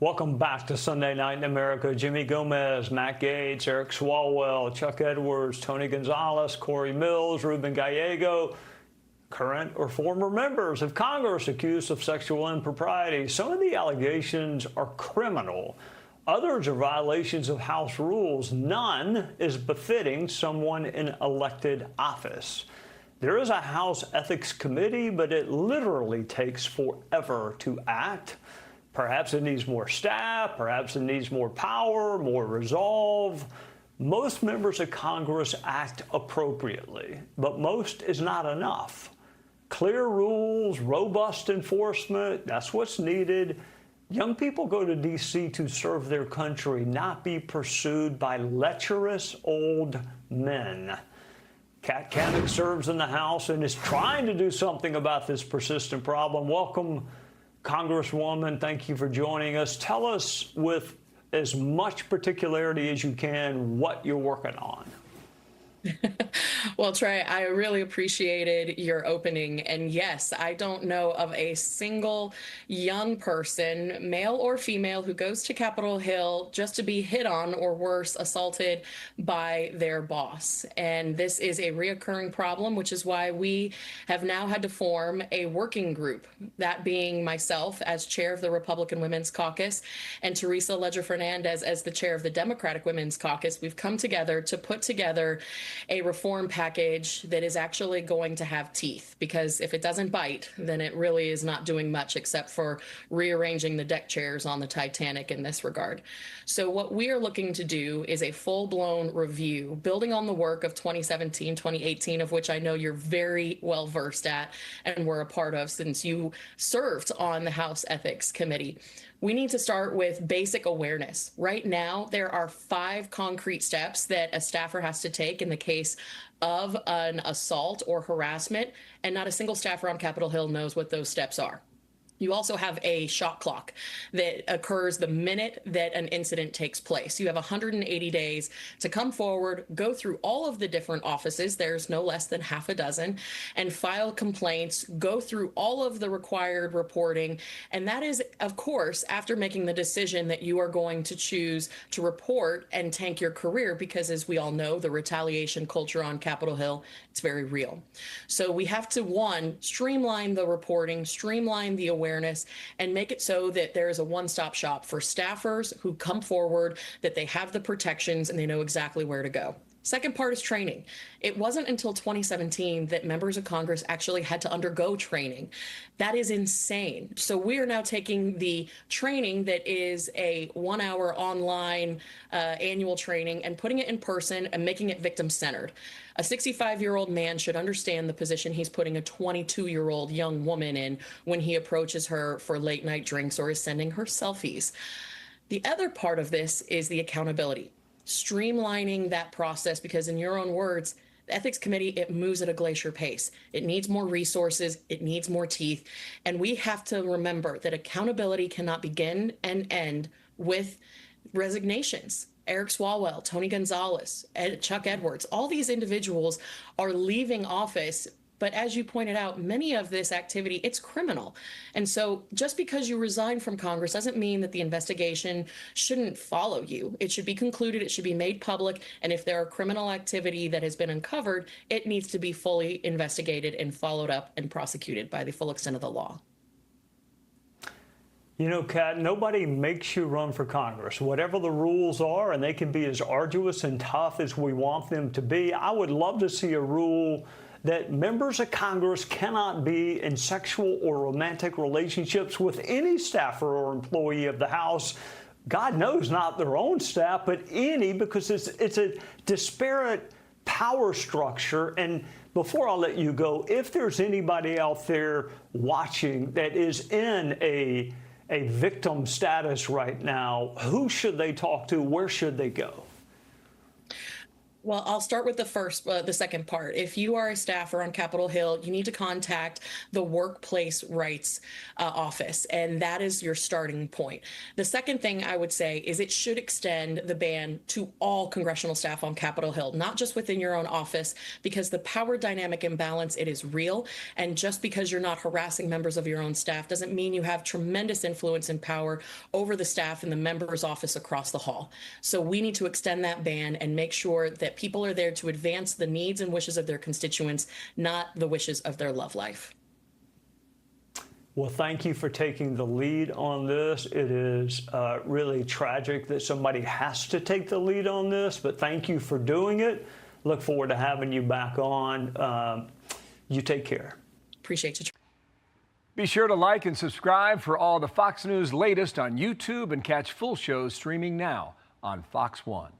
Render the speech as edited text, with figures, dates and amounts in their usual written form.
Welcome back to Sunday Night in America. Jimmy Gomez, Matt Gaetz, Eric Swalwell, Chuck Edwards, Tony Gonzalez, Corey Mills, Ruben Gallego, current or former members of Congress accused of sexual impropriety. Some of the allegations are criminal. Others are violations of House rules. None is befitting someone in elected office. There is a House Ethics Committee, but it literally takes forever to act. Perhaps it needs more staff, perhaps it needs more power, more resolve. Most members of Congress act appropriately, but most is not enough. Clear rules, robust enforcement, that's what's needed. Young people go to D.C. to serve their country, not be pursued by lecherous old men. Kat Cammack serves in the House and is trying to do something about this persistent problem. Welcome, Congresswoman, thank you for joining us. Tell us with as much particularity as you can what you're working on. Well, Trey, I really appreciated your opening. And yes, I don't know of a single young person, male or female, who goes to Capitol Hill just to be hit on or worse, assaulted by their boss. And this is a reoccurring problem, which is why we have now had to form a working group, that being myself as chair of the Republican Women's Caucus and Teresa Ledger Fernandez as the chair of the Democratic Women's Caucus. We've come together to put together a reform package that is actually going to have teeth, because if it doesn't bite, then it really is not doing much except for rearranging the deck chairs on the Titanic in this regard. So what we are looking to do is a full-blown review, building on the work of 2017, 2018, of which I know you're very well versed at and were a part of since you served on the House Ethics Committee. We need to start with basic awareness. Right now, there are 5 concrete steps that a staffer has to take in the case of an assault or harassment, and not a single staffer on Capitol Hill knows what those steps are. You also have a shot clock that occurs the minute that an incident takes place. You have 180 days to come forward, go through all of the different offices, there's no less than half a dozen, and file complaints, go through all of the required reporting. And that is, of course, after making the decision that you are going to choose to report and tank your career, because as we all know, the retaliation culture on Capitol Hill, it's very real. So we have to, one, streamline the reporting, streamline the awareness, and make it so that there is a one-stop shop for staffers who come forward, that they have the protections and they know exactly where to go. Second part is training. It wasn't until 2017 that members of Congress actually had to undergo training. That is insane. So we are now taking the training that is a 1-hour online annual training and putting it in person and making it victim-centered. A 65-year-old man should understand the position he's putting a 22-year-old young woman in when he approaches her for late-night drinks or is sending her selfies. The other part of this is the accountability. Streamlining that process, because in your own words, the Ethics Committee, it moves at a glacier pace. It needs more resources, it needs more teeth, and we have to remember that accountability cannot begin and end with resignations. Eric Swalwell, Tony Gonzalez, Chuck Edwards, all these individuals are leaving office. But as you pointed out, many of this activity, it's criminal. And so just because you resign from Congress doesn't mean that the investigation shouldn't follow you. It should be concluded, it should be made public, and if there are criminal activity that has been uncovered, it needs to be fully investigated and followed up and prosecuted by the full extent of the law. You know, Kat, nobody makes you run for Congress. Whatever the rules are, and they can be as arduous and tough as we want them to be, I would love to see a rule that members of Congress cannot be in sexual or romantic relationships with any staffer or employee of the House. God knows not their own staff, but any, because it's a disparate power structure. And before I let you go, if there's anybody out there watching that is in a victim status right now, who should they talk to? Where should they go? Well, I'll start with the second part. If you are a staffer on Capitol Hill, you need to contact the Workplace Rights Office, and that is your starting point. The second thing I would say is it should extend the ban to all congressional staff on Capitol Hill, not just within your own office, because the power dynamic imbalance, it is real. And just because you're not harassing members of your own staff doesn't mean you have tremendous influence and power over the staff in the member's office across the hall. So we need to extend that ban and make sure that people are there to advance the needs and wishes of their constituents, not the wishes of their love life. Well, thank you for taking the lead on this. It is really tragic that somebody has to take the lead on this, but thank you for doing it. Look forward to having you back on. You take care. Appreciate you. Be sure to like and subscribe for all the Fox News latest on YouTube and catch full shows streaming now on Fox One.